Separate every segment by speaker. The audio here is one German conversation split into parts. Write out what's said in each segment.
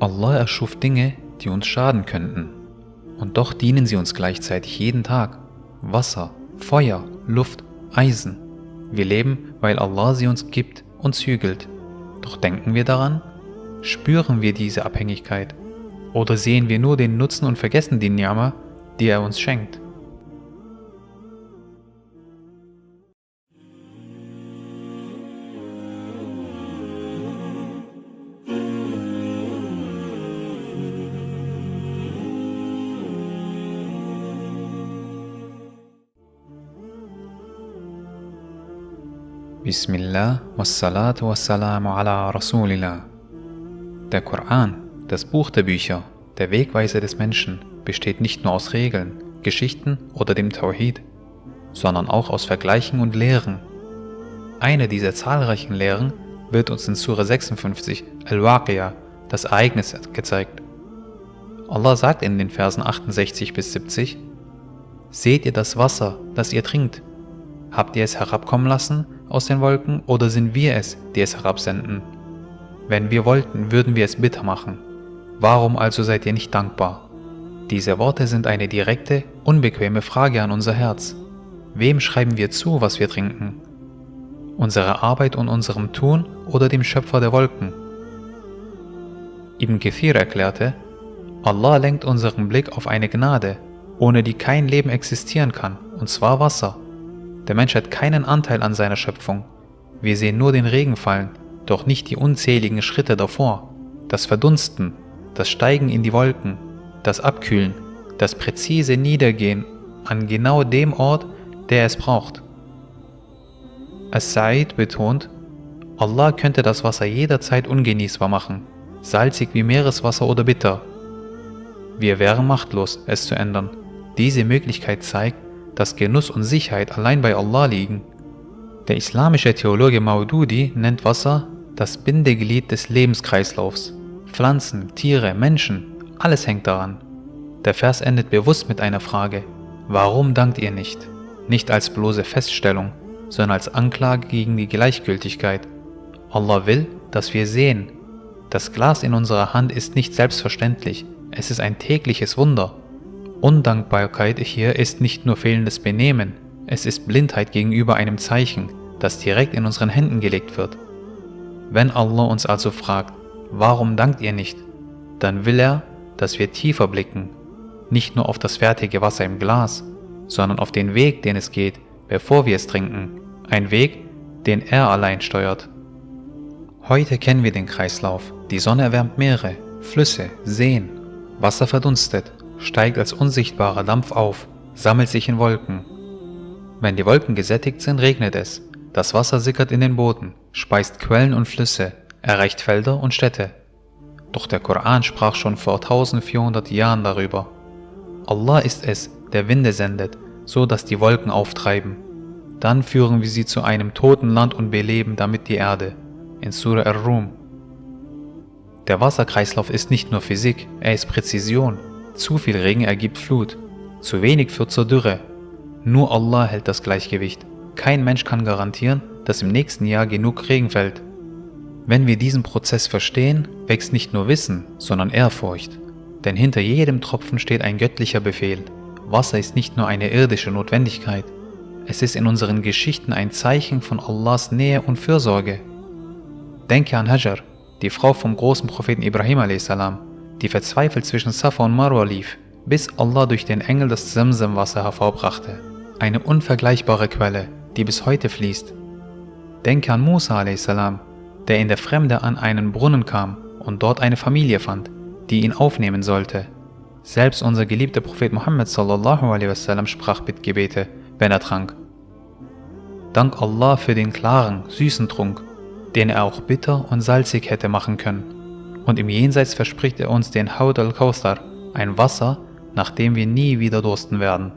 Speaker 1: Allah erschuf Dinge, die uns schaden könnten. Und doch dienen sie uns gleichzeitig jeden Tag. Wasser, Feuer, Luft, Eisen. Wir leben, weil Allah sie uns gibt und zügelt. Doch denken wir daran? Spüren wir diese Abhängigkeit? Oder sehen wir nur den Nutzen und vergessen die Ni'ma, die er uns schenkt? Bismillah, wassalatu wassalamu ala Rasulillah. Der Koran, das Buch der Bücher, der Wegweiser des Menschen, besteht nicht nur aus Regeln, Geschichten oder dem Tawhid, sondern auch aus Vergleichen und Lehren. Eine dieser zahlreichen Lehren wird uns in Sura 56, Al-Waqiyah, das Ereignis, gezeigt. Allah sagt in den Versen 68 bis 70: Seht ihr das Wasser, das ihr trinkt? Habt ihr es herabkommen lassen aus den Wolken, oder sind wir es, die es herabsenden? Wenn wir wollten, würden wir es bitter machen. Warum also seid ihr nicht dankbar? Diese Worte sind eine direkte, unbequeme Frage an unser Herz. Wem schreiben wir zu, was wir trinken? Unserer Arbeit und unserem Tun oder dem Schöpfer der Wolken? Ibn Kathir erklärte: Allah lenkt unseren Blick auf eine Gnade, ohne die kein Leben existieren kann, und zwar Wasser. Der Mensch hat keinen Anteil an seiner Schöpfung. Wir sehen nur den Regen fallen, doch nicht die unzähligen Schritte davor. Das Verdunsten, das Steigen in die Wolken, das Abkühlen, das präzise Niedergehen an genau dem Ort, der es braucht. As-Sa'id betont: Allah könnte das Wasser jederzeit ungenießbar machen, salzig wie Meereswasser oder bitter. Wir wären machtlos, es zu ändern. Diese Möglichkeit zeigt, dass Genuss und Sicherheit allein bei Allah liegen. Der islamische Theologe Maududi nennt Wasser das Bindeglied des Lebenskreislaufs. Pflanzen, Tiere, Menschen, alles hängt daran. Der Vers endet bewusst mit einer Frage: Warum dankt ihr nicht? Nicht als bloße Feststellung, sondern als Anklage gegen die Gleichgültigkeit. Allah will, dass wir sehen. Das Glas in unserer Hand ist nicht selbstverständlich, es ist ein tägliches Wunder. Undankbarkeit hier ist nicht nur fehlendes Benehmen, es ist Blindheit gegenüber einem Zeichen, das direkt in unseren Händen gelegt wird. Wenn Allah uns also fragt: Warum dankt ihr nicht? Dann will er, dass wir tiefer blicken, nicht nur auf das fertige Wasser im Glas, sondern auf den Weg, den es geht, bevor wir es trinken, ein Weg, den er allein steuert. Heute kennen wir den Kreislauf: Die Sonne erwärmt Meere, Flüsse, Seen, Wasser verdunstet, steigt als unsichtbarer Dampf auf, sammelt sich in Wolken. Wenn die Wolken gesättigt sind, regnet es. Das Wasser sickert in den Boden, speist Quellen und Flüsse, erreicht Felder und Städte. Doch der Koran sprach schon vor 1400 Jahren darüber. Allah ist es, der Winde sendet, so dass die Wolken auftreiben. Dann führen wir sie zu einem toten Land und beleben damit die Erde. In Surah Ar-Rum. Der Wasserkreislauf ist nicht nur Physik, er ist Präzision. Zu viel Regen ergibt Flut, zu wenig führt zur Dürre. Nur Allah hält das Gleichgewicht. Kein Mensch kann garantieren, dass im nächsten Jahr genug Regen fällt. Wenn wir diesen Prozess verstehen, wächst nicht nur Wissen, sondern Ehrfurcht. Denn hinter jedem Tropfen steht ein göttlicher Befehl. Wasser ist nicht nur eine irdische Notwendigkeit. Es ist in unseren Geschichten ein Zeichen von Allahs Nähe und Fürsorge. Denke an Hajar, die Frau vom großen Propheten Ibrahim a.s., die verzweifelt zwischen Safa und Marwa lief, bis Allah durch den Engel das Zamzam-Wasser hervorbrachte. Eine unvergleichbare Quelle, die bis heute fließt. Denke an Musa a.s., der in der Fremde an einen Brunnen kam und dort eine Familie fand, die ihn aufnehmen sollte. Selbst unser geliebter Prophet Muhammad s.a.w. sprach Bittgebete, wenn er trank. Dank Allah für den klaren, süßen Trunk, den er auch bitter und salzig hätte machen können. Und im Jenseits verspricht er uns den Haud al-Kawthar, ein Wasser, nach dem wir nie wieder dursten werden.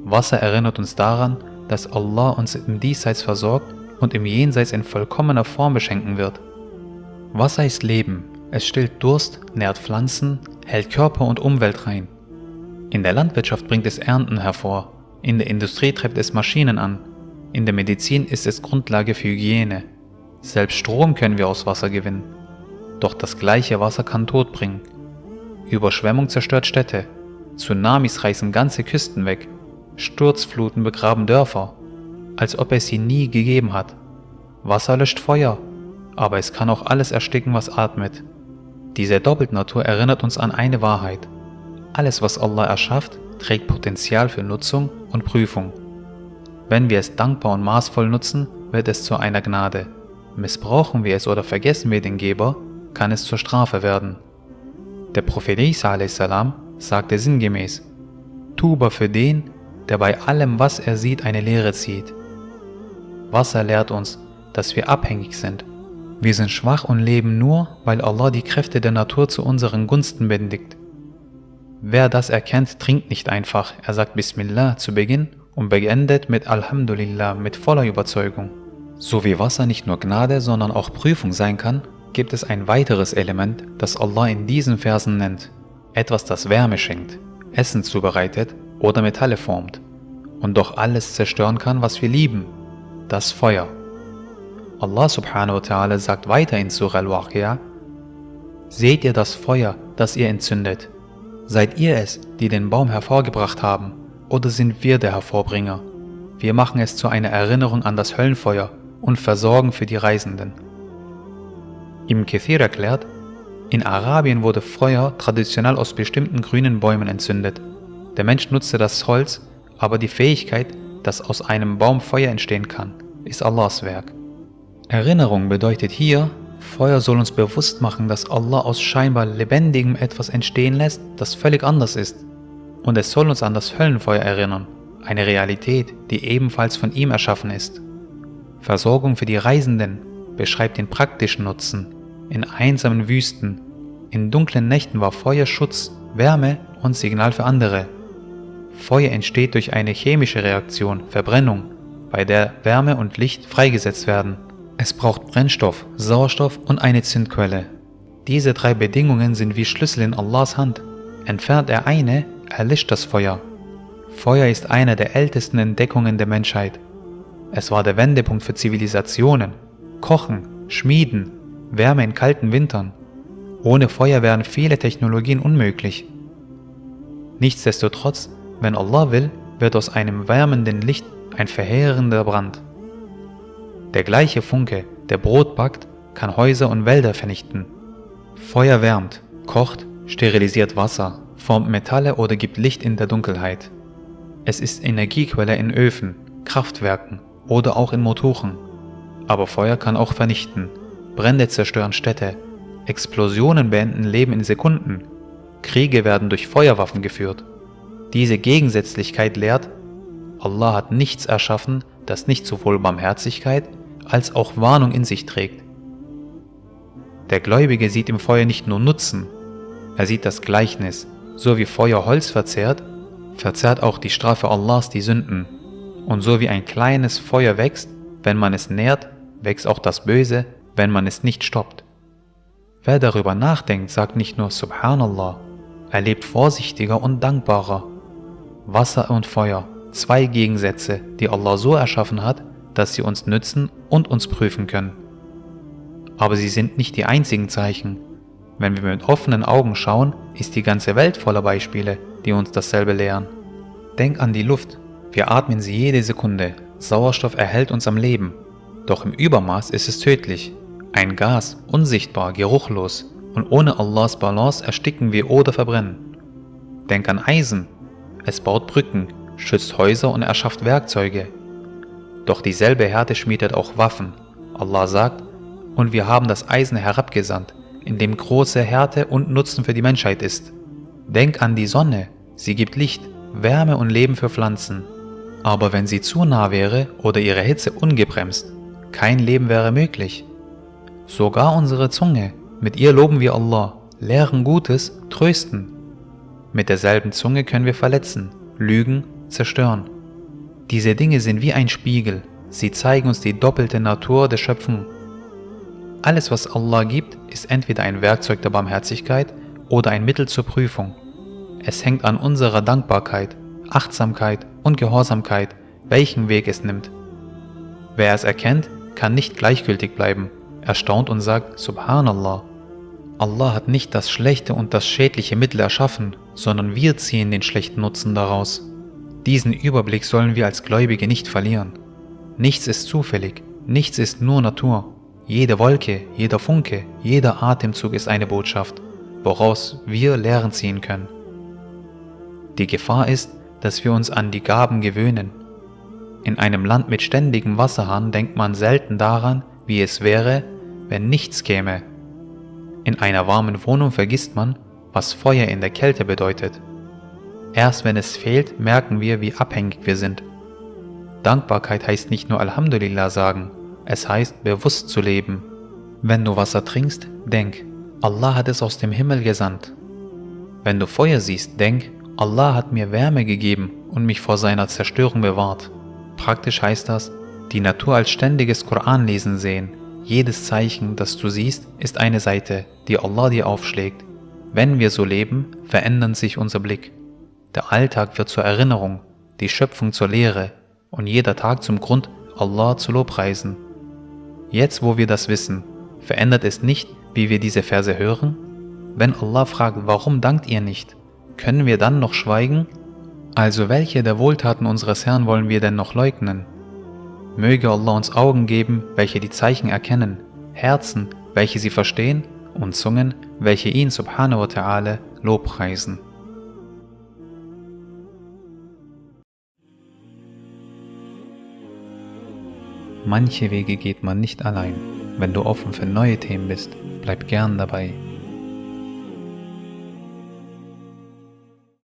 Speaker 1: Wasser erinnert uns daran, dass Allah uns im Diesseits versorgt und im Jenseits in vollkommener Form beschenken wird. Wasser ist Leben, es stillt Durst, nährt Pflanzen, hält Körper und Umwelt rein. In der Landwirtschaft bringt es Ernten hervor, in der Industrie treibt es Maschinen an, in der Medizin ist es Grundlage für Hygiene. Selbst Strom können wir aus Wasser gewinnen. Doch das gleiche Wasser kann Tod bringen. Überschwemmung zerstört Städte, Tsunamis reißen ganze Küsten weg, Sturzfluten begraben Dörfer, als ob es sie nie gegeben hat. Wasser löscht Feuer, aber es kann auch alles ersticken, was atmet. Diese Doppeltnatur erinnert uns an eine Wahrheit. Alles, was Allah erschafft, trägt Potenzial für Nutzung und Prüfung. Wenn wir es dankbar und maßvoll nutzen, wird es zu einer Gnade. Missbrauchen wir es oder vergessen wir den Geber, kann es zur Strafe werden. Der Prophet Isa a.s. sagte sinngemäß: Tuba für den, der bei allem, was er sieht, eine Lehre zieht. Wasser lehrt uns, dass wir abhängig sind. Wir sind schwach und leben nur, weil Allah die Kräfte der Natur zu unseren Gunsten bändigt. Wer das erkennt, trinkt nicht einfach. Er sagt Bismillah zu Beginn und beendet mit Alhamdulillah mit voller Überzeugung. So wie Wasser nicht nur Gnade, sondern auch Prüfung sein kann, gibt es ein weiteres Element, das Allah in diesen Versen nennt. Etwas, das Wärme schenkt, Essen zubereitet oder Metalle formt und doch alles zerstören kann, was wir lieben, das Feuer. Allah subhanahu wa ta'ala sagt weiter in Surah Al-Waqi'a: Seht ihr das Feuer, das ihr entzündet? Seid ihr es, die den Baum hervorgebracht haben, oder sind wir der Hervorbringer? Wir machen es zu einer Erinnerung an das Höllenfeuer und versorgen für die Reisenden. Ibn Kathir erklärt: In Arabien wurde Feuer traditionell aus bestimmten grünen Bäumen entzündet. Der Mensch nutzte das Holz, aber die Fähigkeit, dass aus einem Baum Feuer entstehen kann, ist Allahs Werk. Erinnerung bedeutet hier, Feuer soll uns bewusst machen, dass Allah aus scheinbar Lebendigem etwas entstehen lässt, das völlig anders ist. Und es soll uns an das Höllenfeuer erinnern, eine Realität, die ebenfalls von ihm erschaffen ist. Versorgung für die Reisenden beschreibt den praktischen Nutzen. In einsamen Wüsten, in dunklen Nächten war Feuer Schutz, Wärme und Signal für andere. Feuer entsteht durch eine chemische Reaktion, Verbrennung, bei der Wärme und Licht freigesetzt werden. Es braucht Brennstoff, Sauerstoff und eine Zündquelle. Diese drei Bedingungen sind wie Schlüssel in Allahs Hand. Entfernt er eine, erlischt das Feuer. Feuer ist eine der ältesten Entdeckungen der Menschheit. Es war der Wendepunkt für Zivilisationen. Kochen, Schmieden, Wärme in kalten Wintern. Ohne Feuer wären viele Technologien unmöglich. Nichtsdestotrotz, wenn Allah will, wird aus einem wärmenden Licht ein verheerender Brand. Der gleiche Funke, der Brot backt, kann Häuser und Wälder vernichten. Feuer wärmt, kocht, sterilisiert Wasser, formt Metalle oder gibt Licht in der Dunkelheit. Es ist Energiequelle in Öfen, Kraftwerken oder auch in Motoren. Aber Feuer kann auch vernichten. Brände zerstören Städte, Explosionen beenden Leben in Sekunden. Kriege werden durch Feuerwaffen geführt. Diese Gegensätzlichkeit lehrt, Allah hat nichts erschaffen, das nicht sowohl Barmherzigkeit als auch Warnung in sich trägt. Der Gläubige sieht im Feuer nicht nur Nutzen, er sieht das Gleichnis. So wie Feuer Holz verzehrt, verzehrt auch die Strafe Allahs die Sünden. Und so wie ein kleines Feuer wächst, wenn man es nährt, wächst auch das Böse, wenn man es nicht stoppt. Wer darüber nachdenkt, sagt nicht nur Subhanallah, er lebt vorsichtiger und dankbarer. Wasser und Feuer, zwei Gegensätze, die Allah so erschaffen hat, dass sie uns nützen und uns prüfen können. Aber sie sind nicht die einzigen Zeichen. Wenn wir mit offenen Augen schauen, ist die ganze Welt voller Beispiele, die uns dasselbe lehren. Denk an die Luft. Wir atmen sie jede Sekunde. Sauerstoff erhält uns am Leben. Doch im Übermaß ist es tödlich. Ein Gas, unsichtbar, geruchlos. Und ohne Allahs Balance ersticken wir oder verbrennen. Denk an Eisen. Es baut Brücken, schützt Häuser und erschafft Werkzeuge. Doch dieselbe Härte schmiedet auch Waffen. Allah sagt: Und wir haben das Eisen herabgesandt, in dem große Härte und Nutzen für die Menschheit ist. Denk an die Sonne, sie gibt Licht, Wärme und Leben für Pflanzen. Aber wenn sie zu nah wäre oder ihre Hitze ungebremst, kein Leben wäre möglich. Sogar unsere Zunge, mit ihr loben wir Allah, lehren Gutes, trösten. Mit derselben Zunge können wir verletzen, lügen, zerstören. Diese Dinge sind wie ein Spiegel, sie zeigen uns die doppelte Natur der Schöpfung. Alles, was Allah gibt, ist entweder ein Werkzeug der Barmherzigkeit oder ein Mittel zur Prüfung. Es hängt an unserer Dankbarkeit, Achtsamkeit und Gehorsamkeit, welchen Weg es nimmt. Wer es erkennt, kann nicht gleichgültig bleiben, erstaunt und sagt Subhanallah. Allah hat nicht das schlechte und das schädliche Mittel erschaffen, sondern wir ziehen den schlechten Nutzen daraus. Diesen Überblick sollen wir als Gläubige nicht verlieren. Nichts ist zufällig, nichts ist nur Natur. Jede Wolke, jeder Funke, jeder Atemzug ist eine Botschaft, woraus wir Lehren ziehen können. Die Gefahr ist, dass wir uns an die Gaben gewöhnen. In einem Land mit ständigem Wasserhahn denkt man selten daran, wie es wäre, wenn nichts käme. In einer warmen Wohnung vergisst man, was Feuer in der Kälte bedeutet. Erst wenn es fehlt, merken wir, wie abhängig wir sind. Dankbarkeit heißt nicht nur Alhamdulillah sagen, es heißt bewusst zu leben. Wenn du Wasser trinkst, denk, Allah hat es aus dem Himmel gesandt. Wenn du Feuer siehst, denk, Allah hat mir Wärme gegeben und mich vor seiner Zerstörung bewahrt. Praktisch heißt das, die Natur als ständiges Koranlesen sehen. Jedes Zeichen, das du siehst, ist eine Seite, die Allah dir aufschlägt. Wenn wir so leben, verändert sich unser Blick. Der Alltag wird zur Erinnerung, die Schöpfung zur Lehre und jeder Tag zum Grund, Allah zu lobpreisen. Jetzt, wo wir das wissen, verändert es nicht, wie wir diese Verse hören? Wenn Allah fragt, warum dankt ihr nicht, können wir dann noch schweigen? Also welche der Wohltaten unseres Herrn wollen wir denn noch leugnen? Möge Allah uns Augen geben, welche die Zeichen erkennen, Herzen, welche sie verstehen und Zungen, welche ihn subhanahu wa ta'ala lobpreisen. Manche Wege geht man nicht allein. Wenn du offen für neue Themen bist, bleib gern dabei.